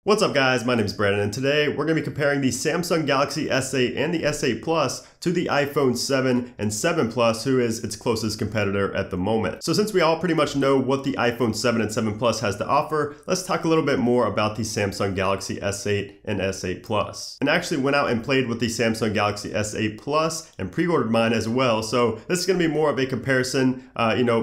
What's up guys, my name is Brandon and today we're going to be comparing the Samsung Galaxy S8 and the S8 Plus to the iPhone 7 and 7 Plus, who is its closest competitor at the moment. So since we all pretty much know what the iPhone 7 and 7 Plus has to offer, let's talk a little bit more about the Samsung Galaxy S8 and S8 Plus. And actually went out and played with the Samsung Galaxy S8 Plus and pre-ordered mine as well. So this is going to be more of a comparison,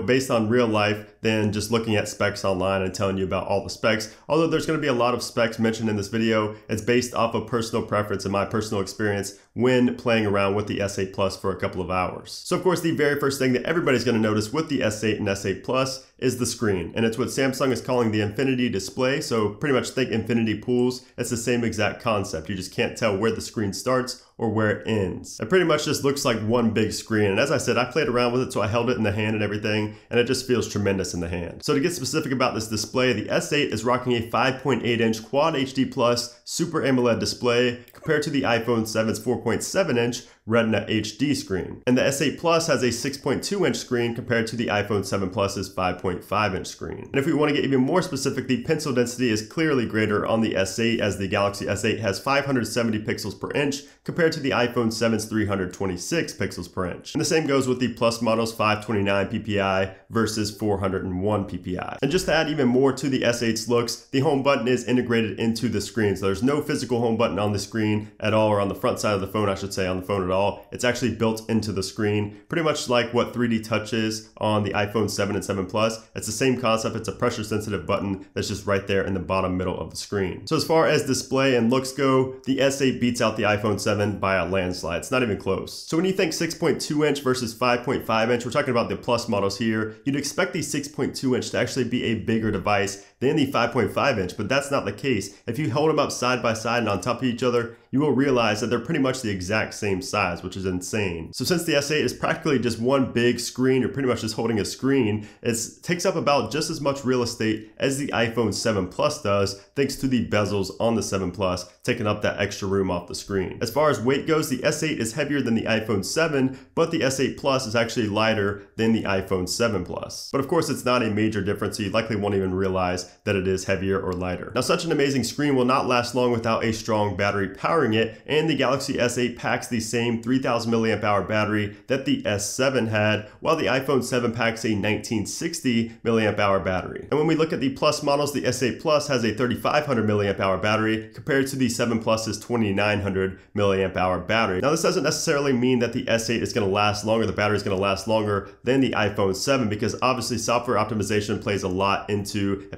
based on real life than just looking at specs online and telling you about all the specs. Although there's going to be a lot of specs mentioned in this video, it's based off of personal preference and my personal experience when playing around with the S8 Plus for a couple of hours. So of course, the very first thing that everybody's going to notice with the S8 and S8 Plus is the screen. And it's what Samsung is calling the infinity display. So pretty much think infinity pools. It's the same exact concept. You just can't tell where the screen starts or where it ends. It pretty much just looks like one big screen. And as I said, I played around with it, so I held it in the hand and everything, and it just feels tremendous in the hand. So to get specific about this display, the S8 is rocking a 5.8-inch Quad HD Plus Super AMOLED display compared to the iPhone 7's 4.7-inch Retina HD screen. And the S8 Plus has a 6.2-inch screen compared to the iPhone 7 Plus's 5.5-inch screen. And if we want to get even more specific, the pixel density is clearly greater on the S8, as the Galaxy S8 has 570 pixels per inch compared to the iPhone 7's 326 pixels per inch. And the same goes with the Plus model's 529 ppi versus 401 ppi. And just to add even more to the S8's looks, the home button is integrated into the screen. So there's no physical home button on the screen at all, or on the front side of the phone, I should say, on the phone at all. It's actually built into the screen, pretty much like what 3D Touch is on the iPhone 7 and 7 Plus. It's the same concept. It's a pressure sensitive button that's just right there in the bottom middle of the screen. So as far as display and looks go, the S8 beats out the iPhone 7 by a landslide. It's not even close. So when you think 6.2-inch versus 5.5-inch, we're talking about the Plus models here, you'd expect the 6.2-inch to actually be a bigger device than the 5.5-inch, but that's not the case. If you hold them up side by side and on top of each other, you will realize that they're pretty much the exact same size, which is insane. So since the S8 is practically just one big screen, you're pretty much just holding a screen, it takes up about just as much real estate as the iPhone 7 Plus does, thanks to the bezels on the 7 Plus, taking up that extra room off the screen. As far as weight goes, the S8 is heavier than the iPhone 7, but the S8 Plus is actually lighter than the iPhone 7 Plus. But of course, it's not a major difference, so you likely won't even realize that it is heavier or lighter. Now, such an amazing screen will not last long without a strong battery powering it, and the Galaxy S8 packs the same 3000 mAh battery that the S7 had, while the iPhone 7 packs a 1960 mAh battery. And when we look at the Plus models, the S8 Plus has a 3500 mAh battery compared to the 7 Plus's 2900 mAh battery. Now, this doesn't necessarily mean that the S8 is going to last longer, the battery is going to last longer than the iPhone 7, because obviously software optimization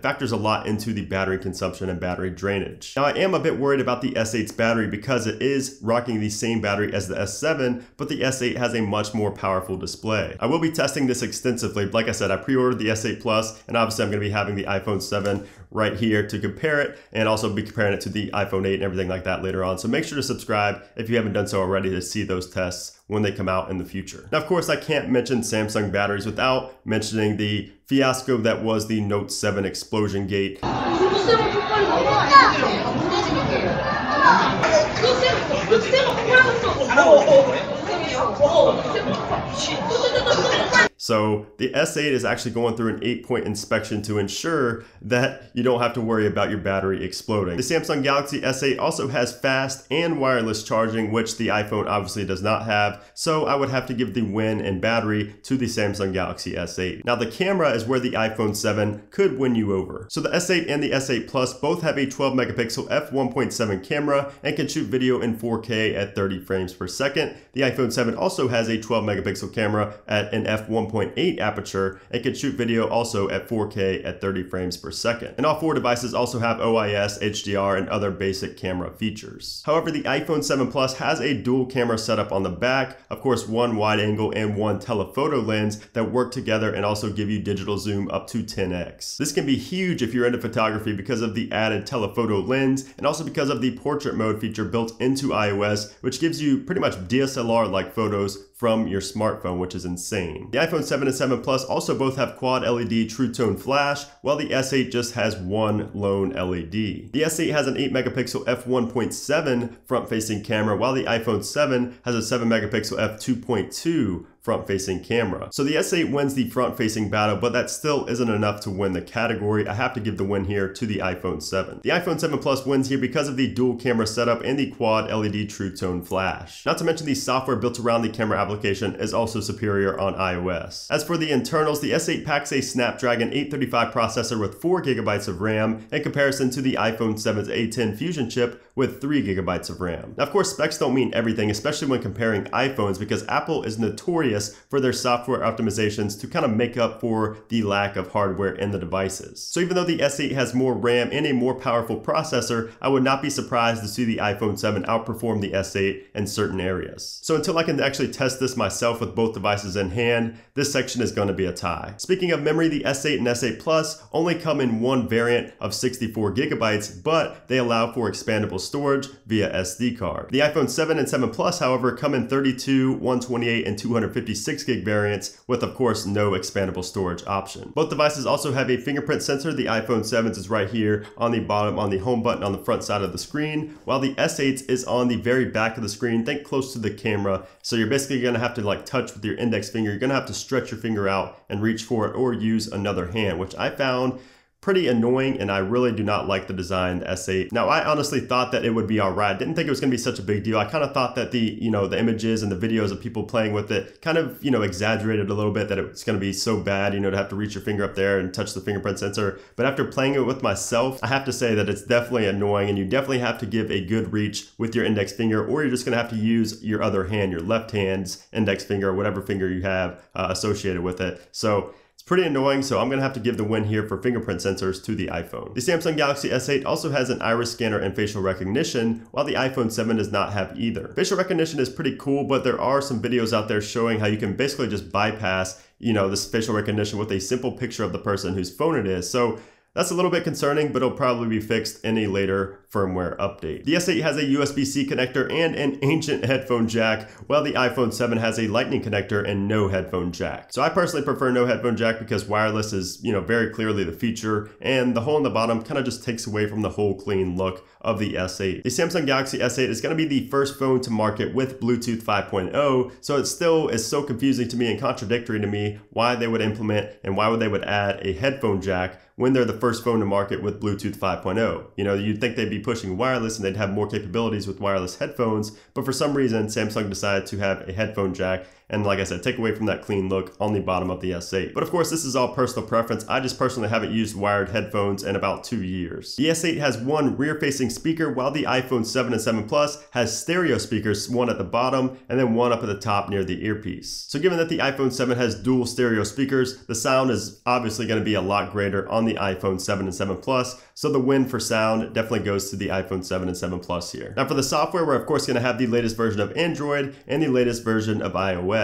factors a lot into the battery consumption and battery drainage. Now, I am a bit worried about the S8's battery because it is rocking the same battery as the S7, but the S8 has a much more powerful display. I will be testing this extensively. Like I said, I pre-ordered the S8 Plus, and obviously I'm going to be having the iPhone 7 right here to compare it, and also be comparing it to the iPhone 8 and everything like that later on. So make sure to subscribe if you haven't done so already to see those tests when they come out in the future. Now, of course, I can't mention Samsung batteries without mentioning the fiasco that was the Note 7 explosion gate. So the S8 is actually going through an 8-point inspection to ensure that you don't have to worry about your battery exploding. The Samsung Galaxy S8 also has fast and wireless charging, which the iPhone obviously does not have. So I would have to give the win in battery to the Samsung Galaxy S8. Now, the camera is where the iPhone 7 could win you over. So the S8 and the S8 Plus both have a 12 megapixel f1.7 camera and can shoot video in 4K at 30 frames per second. The iPhone 7 also has a 12 megapixel camera at an f1.8 aperture and can shoot video also at 4K at 30 frames per second. And all four devices also have OIS, HDR, and other basic camera features. However, the iPhone 7 Plus has a dual camera setup on the back, of course one wide angle and one telephoto lens that work together and also give you digital zoom up to 10x. This can be huge if you're into photography because of the added telephoto lens, and also because of the portrait mode feature built into iOS, which gives you pretty much DSLR-like photos from your smartphone, which is insane. The iPhone 7 and 7 Plus also both have quad LED True Tone flash, while the S8 just has one lone LED. The S8 has an 8 megapixel f1.7 front-facing camera, while the iPhone 7 has a 7 megapixel f2.2 front-facing camera. So the S8 wins the front-facing battle, but that still isn't enough to win the category. I have to give the win here to the iPhone 7. The iPhone 7 Plus wins here because of the dual camera setup and the quad LED True Tone flash. Not to mention the software built around the camera application is also superior on iOS. As for the internals, the S8 packs a Snapdragon 835 processor with 4 GB of RAM in comparison to the iPhone 7's A10 Fusion chip with 3 GB of RAM. Now, of course, specs don't mean everything, especially when comparing iPhones, because Apple is notorious for their software optimizations to kind of make up for the lack of hardware in the devices. So even though the S8 has more RAM and a more powerful processor, I would not be surprised to see the iPhone 7 outperform the S8 in certain areas. So until I can actually test this myself with both devices in hand, this section is going to be a tie. Speaking of memory, the S8 and S8 Plus only come in one variant of 64 GB, but they allow for expandable storage via SD card. The iPhone 7 and 7 Plus, however, come in 32, 128, and 256 gig variants with, of course, no expandable storage option. Both devices also have a fingerprint sensor. The iPhone 7's is right here on the bottom on the home button on the front side of the screen, while the S8's is on the very back of the screen, think close to the camera. So you're basically going to have to like touch with your index finger. You're going to have to stretch your finger out and reach for it or use another hand, which I found pretty annoying, and I really do not like the design of the S8. Now, I honestly thought that it would be alright. Didn't think it was going to be such a big deal. I kind of thought that the images and the videos of people playing with it kind of, exaggerated a little bit, that it's going to be so bad, to have to reach your finger up there and touch the fingerprint sensor. But after playing it with myself, I have to say that it's definitely annoying, and you definitely have to give a good reach with your index finger, or you're just going to have to use your other hand, your left hand's index finger, or whatever finger you have associated with it. So it's pretty annoying, so I'm going to have to give the win here for fingerprint sensors to the iPhone. The Samsung Galaxy S8 also has an iris scanner and facial recognition, while the iPhone 7 does not have either. Facial recognition is pretty cool, but there are some videos out there showing how you can basically just bypass, this facial recognition with a simple picture of the person whose phone it is. So that's a little bit concerning, but it'll probably be fixed in a later firmware update. The S8 has a USB-C connector and an ancient headphone jack, while the iPhone 7 has a lightning connector and no headphone jack. So I personally prefer no headphone jack because wireless is, very clearly the feature, and the hole in the bottom kind of just takes away from the whole clean look of the S8. The Samsung Galaxy S8 is going to be the first phone to market with Bluetooth 5.0, so it still is so confusing to me and contradictory to me why they would implement and why they would add a headphone jack when they're the first phone to market with Bluetooth 5.0. You'd think they'd be pushing wireless and they'd have more capabilities with wireless headphones, but for some reason, Samsung decided to have a headphone jack and, like I said, take away from that clean look on the bottom of the S8. But of course, this is all personal preference. I just personally haven't used wired headphones in about 2 years. The S8 has one rear-facing speaker, while the iPhone 7 and 7 Plus has stereo speakers, one at the bottom and then one up at the top near the earpiece. So given that the iPhone 7 has dual stereo speakers, the sound is obviously going to be a lot greater on the iPhone 7 and 7 Plus, so the win for sound definitely goes to the iPhone 7 and 7 Plus here. Now for the software, we're of course going to have the latest version of Android and the latest version of iOS.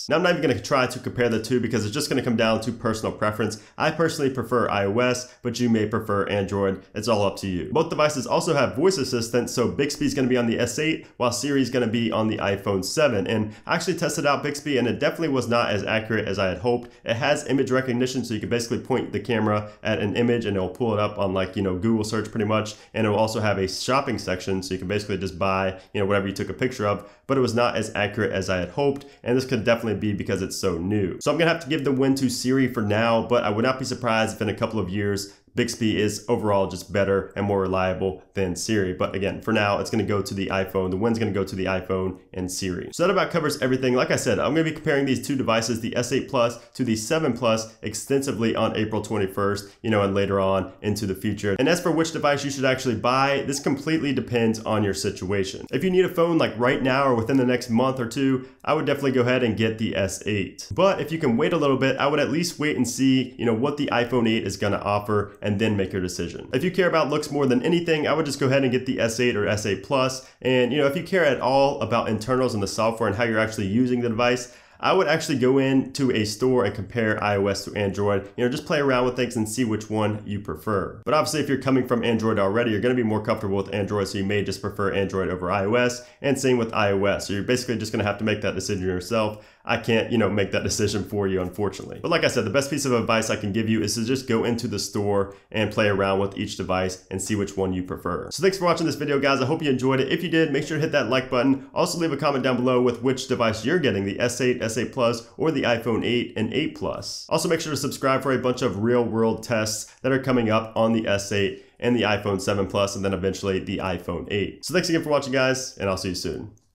Now I'm not even going to try to compare the two because it's just going to come down to personal preference. I personally prefer iOS, but you may prefer Android. It's all up to you. Both devices also have voice assistant, so Bixby is going to be on the S8 while Siri is going to be on the iPhone 7. And I actually tested out Bixby and it definitely was not as accurate as I had hoped. It has image recognition, so you can basically point the camera at an image and it'll pull it up on Google search pretty much, and it will also have a shopping section, so you can basically just buy whatever you took a picture of. But it was not as accurate as I had hoped, and this could definitely be because it's so new. So I'm gonna have to give the win to Siri for now, but I would not be surprised if in a couple of years Bixby is overall just better and more reliable than Siri. But again, for now, it's going to go to the iPhone. The win's going to go to the iPhone and Siri. So that about covers everything. Like I said, I'm going to be comparing these two devices, the S8 Plus to the 7 Plus, extensively on April 21st, and later on into the future. And as for which device you should actually buy, this completely depends on your situation. If you need a phone like right now or within the next month or two, I would definitely go ahead and get the S8. But if you can wait a little bit, I would at least wait and see, what the iPhone 8 is going to offer, and then make your decision. If you care about looks more than anything, I would just go ahead and get the S8 or S8 Plus. And if you care at all about internals and the software and how you're actually using the device, I would actually go into a store and compare iOS to Android, just play around with things and see which one you prefer. But obviously if you're coming from Android already, you're going to be more comfortable with Android, so you may just prefer Android over iOS, and same with iOS. So you're basically just going to have to make that decision yourself. I can't, make that decision for you, unfortunately. But like I said, the best piece of advice I can give you is to just go into the store and play around with each device and see which one you prefer. So thanks for watching this video, guys. I hope you enjoyed it. If you did, make sure to hit that like button. Also leave a comment down below with which device you're getting, the S8, S8 Plus, or the iPhone 8 and 8 Plus. Also make sure to subscribe for a bunch of real world tests that are coming up on the S8 and the iPhone 7 Plus, and then eventually the iPhone 8. So thanks again for watching, guys, and I'll see you soon.